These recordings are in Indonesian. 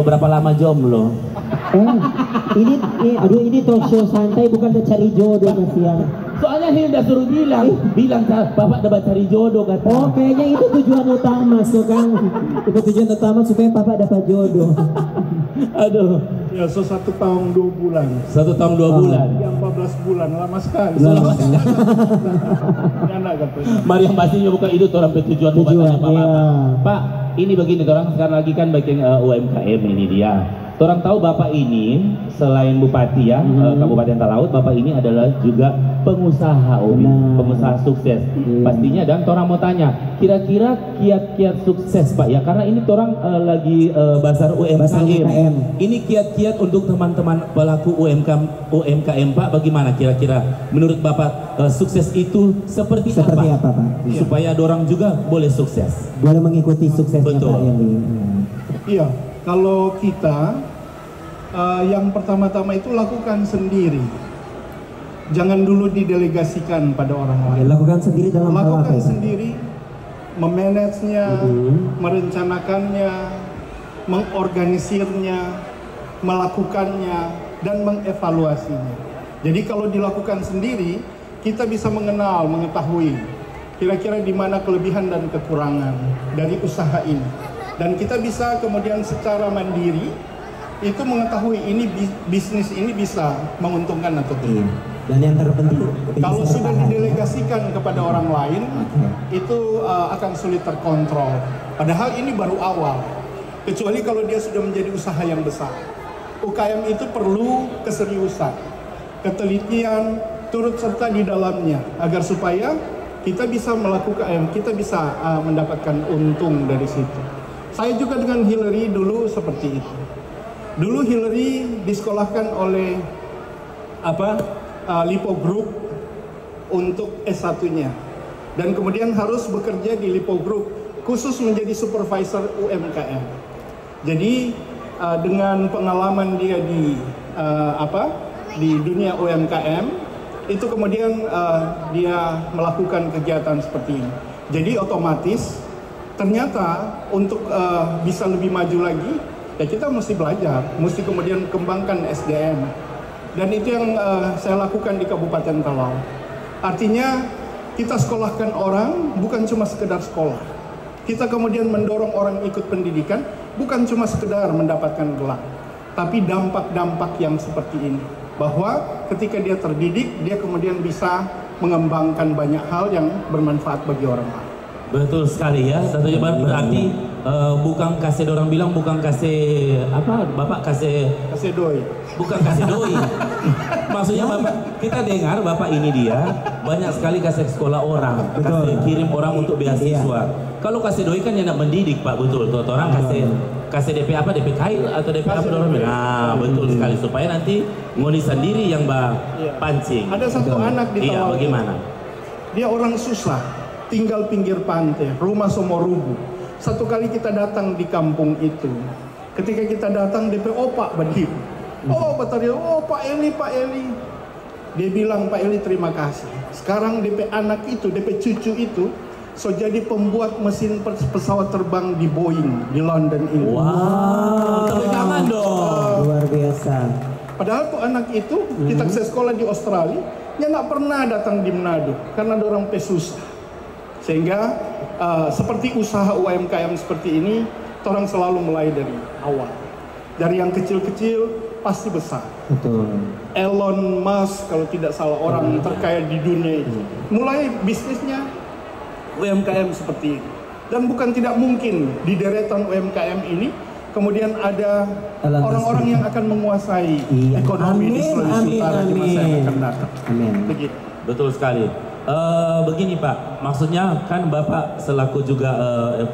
berapa lama jomblo? Ini talk show santai, bukan cari jodoh kasihan. Soalnya Hilda suruh bilang bapak dapat cari jodoh kata. Oh, kayaknya itu tujuan utama, so kan. Itu tujuan utama supaya bapak dapat jodoh. Aduh. Ya, 1 tahun 2 bulan. 1 tahun 2 bulan. Ya, 14 bulan, lama sekali. Enak katanya. Mariam pastinya bukan itu orang tujuan Pak. Pak, ini begini, orang sekarang lagi kan bikin UMKM ini dia. Orang tahu Bapak ini selain Bupati ya, Kabupaten Talaut, Bapak ini adalah juga pengusaha pengusaha sukses. Pastinya, dan orang mau tanya, kira-kira kiat-kiat sukses Pak ya, karena ini orang lagi bazar UMKM. Ini kiat-kiat untuk teman-teman pelaku UMKM Pak, bagaimana kira-kira menurut Bapak sukses itu seperti apa Pak? Supaya orang juga boleh sukses. Boleh mengikuti suksesnya Pak Eli. Iya. Kalau kita yang pertama-tama itu lakukan sendiri, jangan dulu didelegasikan pada orang lain. Lakukan sendiri dalam hal apa? Lakukan sendiri, memanagenya, merencanakannya, mengorganisirnya, melakukannya, dan mengevaluasinya. Jadi kalau dilakukan sendiri, kita bisa mengetahui kira-kira di mana kelebihan dan kekurangan dari usaha ini. Dan kita bisa kemudian secara mandiri itu mengetahui ini bisnis ini bisa menguntungkan atau tidak. Dan yang terpenting, kalau sudah didelegasikan kepada orang lain, itu akan sulit terkontrol. Padahal ini baru awal. Kecuali kalau dia sudah menjadi usaha yang besar. UKM itu perlu keseriusan, ketelitian, turut serta di dalamnya, agar supaya kita bisa melakukan, kita bisa mendapatkan untung dari situ. Saya juga dengan Hillary dulu seperti itu. Dulu Hillary disekolahkan oleh Lipo Group untuk S1-nya. Dan kemudian harus bekerja di Lipo Group khusus menjadi supervisor UMKM. Jadi dengan pengalaman dia di dunia UMKM, itu kemudian dia melakukan kegiatan seperti ini. Jadi otomatis ternyata untuk bisa lebih maju lagi, ya kita mesti belajar, mesti kemudian kembangkan SDM. Dan itu yang saya lakukan di Kabupaten Talaut. Artinya kita sekolahkan orang bukan cuma sekedar sekolah. Kita kemudian mendorong orang ikut pendidikan bukan cuma sekedar mendapatkan gelar, tapi dampak-dampak yang seperti ini. Bahwa ketika dia terdidik, dia kemudian bisa mengembangkan banyak hal yang bermanfaat bagi orang lain. Betul sekali ya, satu jawaban berarti bukan kasih orang bilang bukan kasih Bapak kasih doi. Bukan kasih doi. Maksudnya Bapak, kita dengar Bapak ini dia banyak sekali kasih sekolah orang, kasih kirim orang untuk beasiswa. Kalau kasih doi kan yang nak mendidik Pak, betul. Tuh orang kasih DP DP kail atau DP apa orang bilang. Nah, betul sekali supaya nanti ngoni sendiri yang pancing. Ada satu anak di Talaut. Bagaimana? Dia orang susah. Tinggal pinggir pantai, rumah Somorubu. Satu kali kita datang di kampung itu, ketika kita datang DP opak berdiri. Kata dia, Pak Eli. Dia bilang, Pak Eli terima kasih. Sekarang DP anak itu, DP cucu itu, jadi pembuat mesin pesawat terbang di Boeing di London ini. Wow, tepuk tangan dong. Luar biasa. Padahal tuh anak itu, kita sekolah di Australia, dia nggak pernah datang di Manado karena dorang susah. Sehingga seperti usaha UMKM seperti ini, orang selalu mulai dari awal. Dari yang kecil-kecil pasti besar. Betul. Elon Musk kalau tidak salah orang terkaya di dunia itu, mulai bisnisnya UMKM seperti ini. Dan bukan tidak mungkin di deretan UMKM ini kemudian ada orang-orang yang akan menguasai ekonomi di Sulawesi Utara di masa yang akan datang. Begitu. Betul sekali. Begini Pak, maksudnya kan Bapak selaku juga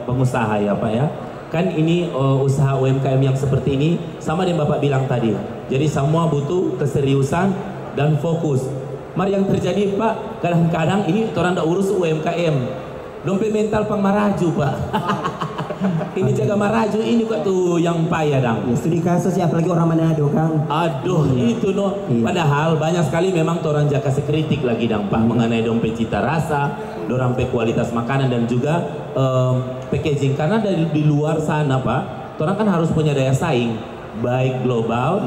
pengusaha ya Pak ya. Kan ini usaha UMKM yang seperti ini sama dengan Bapak bilang tadi. Jadi semua butuh keseriusan dan fokus. Mari yang terjadi Pak, kadang-kadang ini orang dah urus UMKM. Dompet mental pang maraju Pak. Ini jaga maraju ini kok tuh yang payah dang. Ya, studi kasus ya, apalagi orang Manado Kang. Aduh itu no. Padahal banyak sekali memang orang jaga sekritik lagi dang Pak mengenai dompet cita rasa, dompet kualitas makanan dan juga packaging, karena dari di luar sana Pak orang kan harus punya daya saing, baik global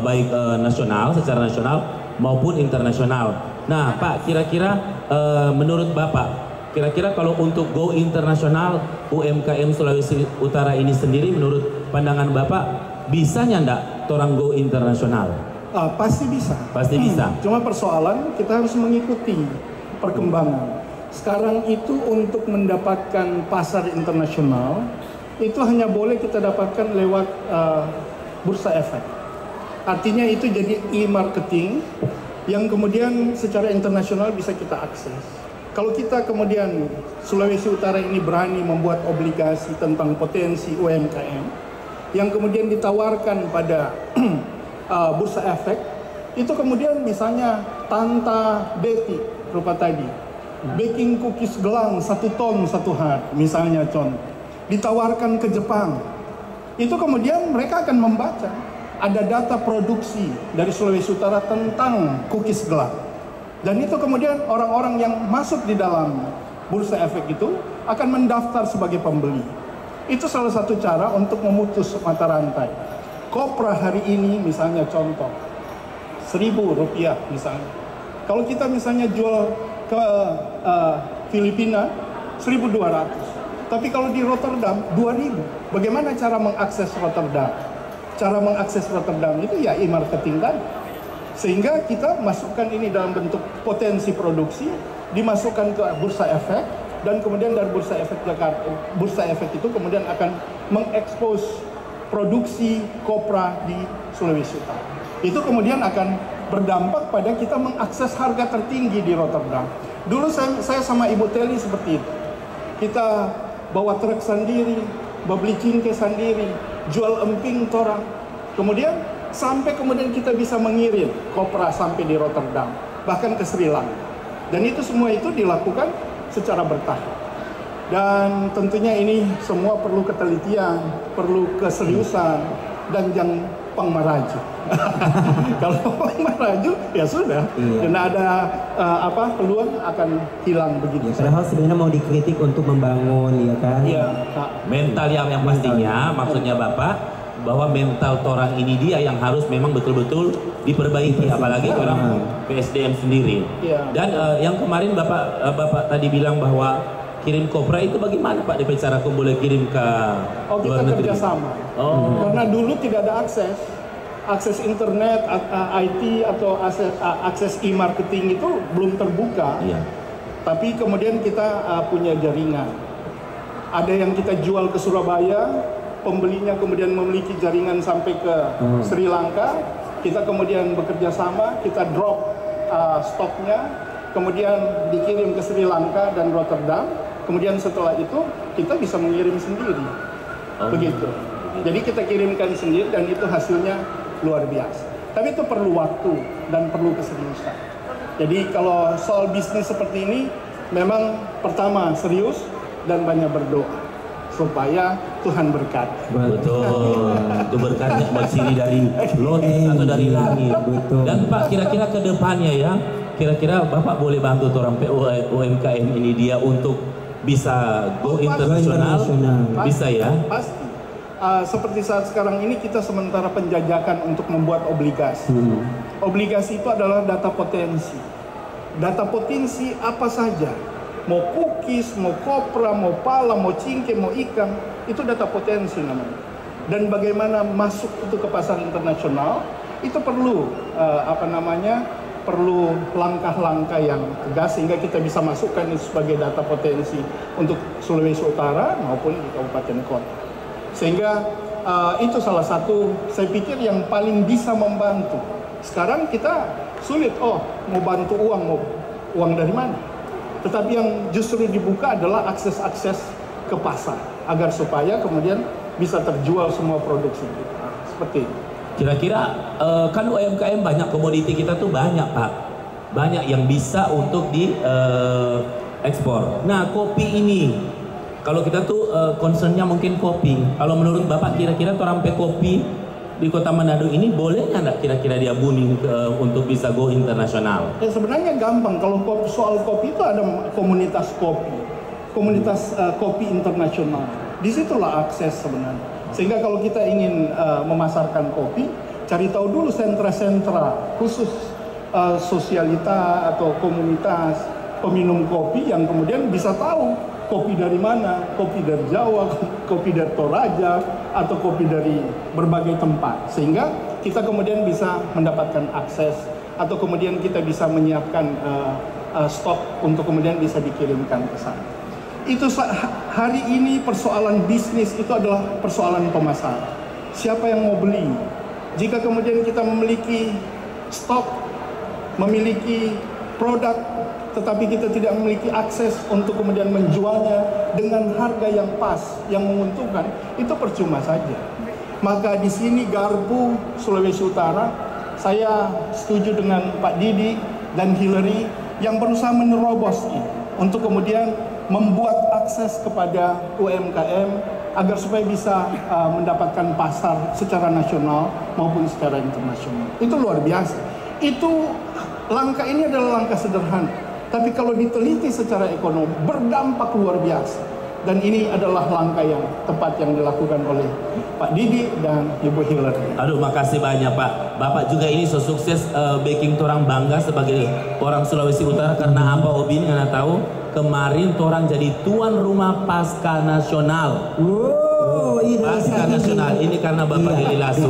baik nasional, secara nasional maupun internasional. Nah, Pak, kira-kira menurut Bapak, kira-kira kalau untuk go internasional UMKM Sulawesi Utara ini sendiri, menurut pandangan Bapak, bisanya ndak orang go internasional? Pasti bisa. Pasti bisa. Cuma persoalan kita harus mengikuti perkembangan. Sekarang itu untuk mendapatkan pasar internasional itu hanya boleh kita dapatkan lewat bursa efek. Artinya itu jadi e-marketing yang kemudian secara internasional bisa kita akses. Kalau kita kemudian Sulawesi Utara ini berani membuat obligasi tentang potensi UMKM yang kemudian ditawarkan pada bursa efek, itu kemudian misalnya Tanta Betty rupa tadi, baking cookies gelang 1 ton 1 hari, misalnya contoh, ditawarkan ke Jepang. Itu kemudian mereka akan membaca ada data produksi dari Sulawesi Utara tentang cookies gelang. Dan itu kemudian orang-orang yang masuk di dalam bursa efek itu akan mendaftar sebagai pembeli. Itu salah satu cara untuk memutus mata rantai. Kopra hari ini misalnya contoh, Rp1.000 misalnya. Kalau kita misalnya jual ke Filipina 1.200, tapi kalau di Rotterdam 2.000. Bagaimana cara mengakses Rotterdam? Cara mengakses Rotterdam itu ya e-marketing tadi. Sehingga kita masukkan ini dalam bentuk potensi produksi, dimasukkan ke bursa efek, dan kemudian dari bursa efek Jakarta, bursa efek itu kemudian akan mengekspos produksi kopra di Sulawesi Utara. Itu kemudian akan berdampak pada kita mengakses harga tertinggi di Rotterdam. Dulu saya sama Ibu Teli seperti itu. Kita bawa truk sendiri, beli cingke sendiri, jual emping torang. Kemudian sampai kemudian kita bisa mengirim kopra sampai di Rotterdam, bahkan ke Sri Lanka. Dan itu semua itu dilakukan secara bertahap. Dan tentunya ini semua perlu ketelitian, perlu keseriusan, dan jangan pangmaraju. Kalau pangmaraju ya sudah, karena ada peluang akan hilang begitu. Ya, padahal sebenarnya mau dikritik untuk membangun, ya kan? Iya. Mental yang pastinya, maksudnya Bapak, bahwa mental orang ini dia yang harus memang betul-betul diperbaiki, apalagi orang PSDM sendiri. Iya. Dan yang kemarin Bapak tadi bilang bahwa kirim kopra itu bagaimana Pak? Di cara aku boleh kirim ke luar kita negeri? kerjasama. Oh. Karena dulu tidak ada akses internet, IT atau akses e-marketing itu belum terbuka. Iya. Tapi kemudian kita punya jaringan. Ada yang kita jual ke Surabaya, pembelinya kemudian memiliki jaringan sampai ke Sri Lanka. Kita kemudian bekerja sama, kita drop stoknya, kemudian dikirim ke Sri Lanka dan Rotterdam. Kemudian setelah itu kita bisa mengirim sendiri, begitu. Jadi kita kirimkan sendiri dan itu hasilnya luar biasa. Tapi itu perlu waktu dan perlu keseriusan. Jadi kalau soal bisnis seperti ini, memang pertama serius dan banyak berdoa supaya Tuhan berkati. Betul. Itu berkatnya bersiri dari lotus atau dari langit. Betul. Dan Pak, kira-kira ke depannya ya, kira-kira Bapak boleh bantu orang UMKM ini dia untuk bisa go internasional? Bisa ya? Pasti. Seperti saat sekarang ini kita sementara penjajakan untuk membuat obligasi. Obligasi itu adalah data potensi. Data potensi apa saja, mau cookies, mau kopra, mau pala, mau cingke, mau ikan, itu data potensi namanya. Dan bagaimana masuk itu ke pasar internasional, itu perlu perlu langkah-langkah yang tegas sehingga kita bisa masukkan itu sebagai data potensi untuk Sulawesi Utara maupun di kabupaten kota. Sehingga itu salah satu saya pikir yang paling bisa membantu. Sekarang kita sulit, mau bantu mau uang dari mana? Tetapi yang justru dibuka adalah akses-akses ke pasar agar supaya kemudian bisa terjual semua produksi kita. Seperti itu. Kira-kira kan UMKM banyak, komoditi kita tuh banyak Pak, banyak yang bisa untuk di ekspor. Nah kopi ini, kalau kita tuh concernnya mungkin kopi. Kalau menurut Bapak kira-kira orang kopi di Kota Manado ini bolehnya nggak kira-kira dia booming untuk bisa go internasional? Sebenarnya gampang. Kalau soal kopi itu ada komunitas kopi internasional. Disitulah akses sebenarnya. Sehingga kalau kita ingin memasarkan kopi, cari tahu dulu sentra-sentra khusus sosialita atau komunitas peminum kopi yang kemudian bisa tahu kopi dari mana, kopi dari Jawa, kopi dari Toraja, atau kopi dari berbagai tempat. Sehingga kita kemudian bisa mendapatkan akses, atau kemudian kita bisa menyiapkan stok untuk kemudian bisa dikirimkan ke sana. Itu hari ini persoalan bisnis itu adalah persoalan pemasaran. Siapa yang mau beli? Jika kemudian kita memiliki stok, memiliki produk, tetapi kita tidak memiliki akses untuk kemudian menjualnya dengan harga yang pas, yang menguntungkan, itu percuma saja. Maka di sini Garpu, Sulawesi Utara, saya setuju dengan Pak Didi dan Hillary yang berusaha menerobos ini untuk kemudian membuat akses kepada UMKM agar supaya bisa mendapatkan pasar secara nasional maupun secara internasional. Itu luar biasa. Itu langkah ini adalah langkah sederhana, tapi kalau diteliti secara ekonomi berdampak luar biasa. Dan ini adalah langkah yang tepat yang dilakukan oleh Pak Didi dan Ibu Hillary. Aduh, makasih banyak Pak. Bapak juga ini so sukses baking torang bangga sebagai orang Sulawesi Utara karena apa Obi ini karena tahu kemarin torang jadi tuan rumah Pasca Nasional. Wow, Pasca Nasional ini karena Bapak Heli Lasut.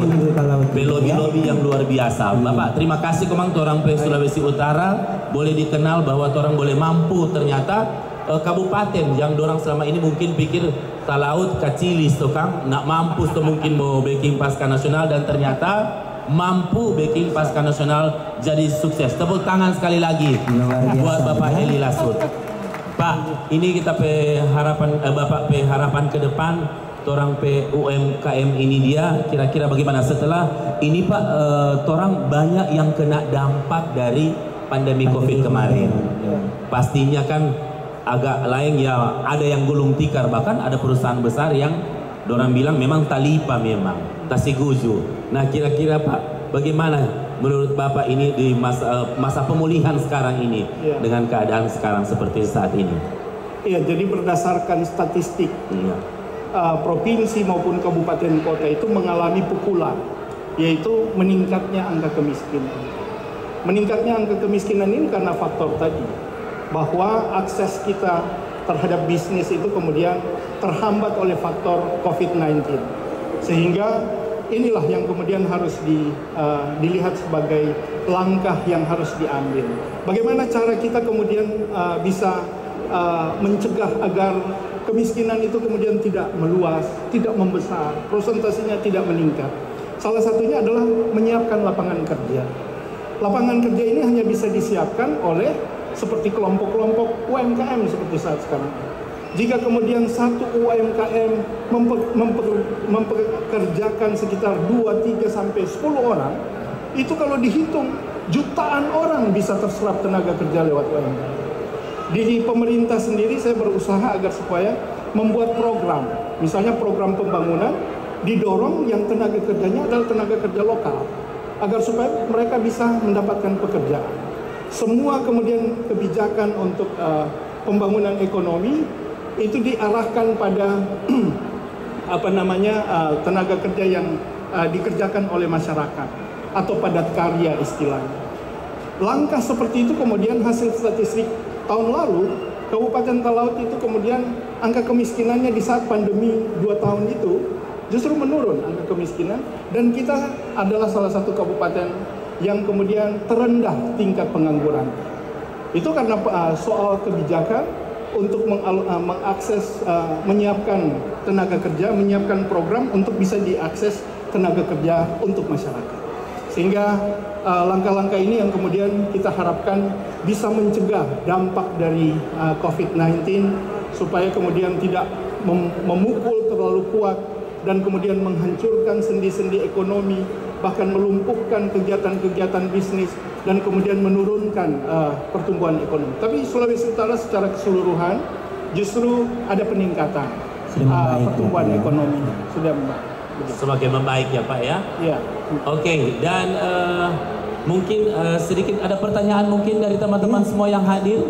Belobi-lobi yang luar biasa. Bapak, terima kasih kemang torang Sulawesi Utara boleh dikenal bahwa torang boleh mampu ternyata kabupaten yang dorang selama ini mungkin pikir Talaut kacilis tuh Kang, nak mampu tuh mungkin mau baking Pasca Nasional dan ternyata mampu baking Pasca Nasional jadi sukses. Tepuk tangan sekali lagi buat Bapak Heli Lasut. Pak, ini kita harapan Bapak harapan ke depan torang UMKM ini dia kira-kira bagaimana setelah ini Pak, torang banyak yang kena dampak dari pandemi Covid kemarin. Pastinya kan agak lain ya, ada yang gulung tikar, bahkan ada perusahaan besar yang dorang bilang memang talipa memang tasiguju. Nah kira-kira Pak, bagaimana menurut Bapak ini di masa pemulihan sekarang ini dengan keadaan sekarang seperti saat ini? Iya, jadi berdasarkan statistik provinsi maupun kabupaten kota itu mengalami pukulan, yaitu meningkatnya angka kemiskinan. Meningkatnya angka kemiskinan ini karena faktor tadi, bahwa akses kita terhadap bisnis itu kemudian terhambat oleh faktor COVID-19. Sehingga inilah yang kemudian harus dilihat sebagai langkah yang harus diambil. Bagaimana cara kita kemudian bisa mencegah agar kemiskinan itu kemudian tidak meluas, tidak membesar, prosentasinya tidak meningkat. Salah satunya adalah menyiapkan lapangan kerja. Lapangan kerja ini hanya bisa disiapkan oleh seperti kelompok-kelompok UMKM seperti saat sekarang. Jika kemudian satu UMKM mempekerjakan sekitar 2, 3, sampai 10 orang, itu kalau dihitung jutaan orang bisa terserap tenaga kerja lewat UMKM. Di pemerintah sendiri saya berusaha agar supaya membuat program, misalnya program pembangunan, didorong yang tenaga kerjanya adalah tenaga kerja lokal, agar supaya mereka bisa mendapatkan pekerjaan. Semua kemudian kebijakan untuk pembangunan ekonomi itu diarahkan pada tenaga kerja yang dikerjakan oleh masyarakat atau padat karya istilahnya. Langkah seperti itu kemudian hasil statistik tahun lalu Kabupaten Talaut itu kemudian angka kemiskinannya di saat pandemi 2 tahun itu justru menurun angka kemiskinan, dan kita adalah salah satu kabupaten yang kemudian terendah tingkat pengangguran. Itu karena soal kebijakan untuk mengakses, menyiapkan tenaga kerja, menyiapkan program untuk bisa diakses tenaga kerja untuk masyarakat. Sehingga langkah-langkah ini yang kemudian kita harapkan bisa mencegah dampak dari COVID-19 supaya kemudian tidak memukul terlalu kuat dan kemudian menghancurkan sendi-sendi ekonomi, bahkan melumpuhkan kegiatan-kegiatan bisnis dan kemudian menurunkan pertumbuhan ekonomi. Tapi Sulawesi Utara secara keseluruhan justru ada peningkatan pertumbuhan ekonomi sudah membaik. Semakin membaik ya Pak ya. Iya. Oke, dan mungkin sedikit ada pertanyaan mungkin dari teman-teman semua yang hadir.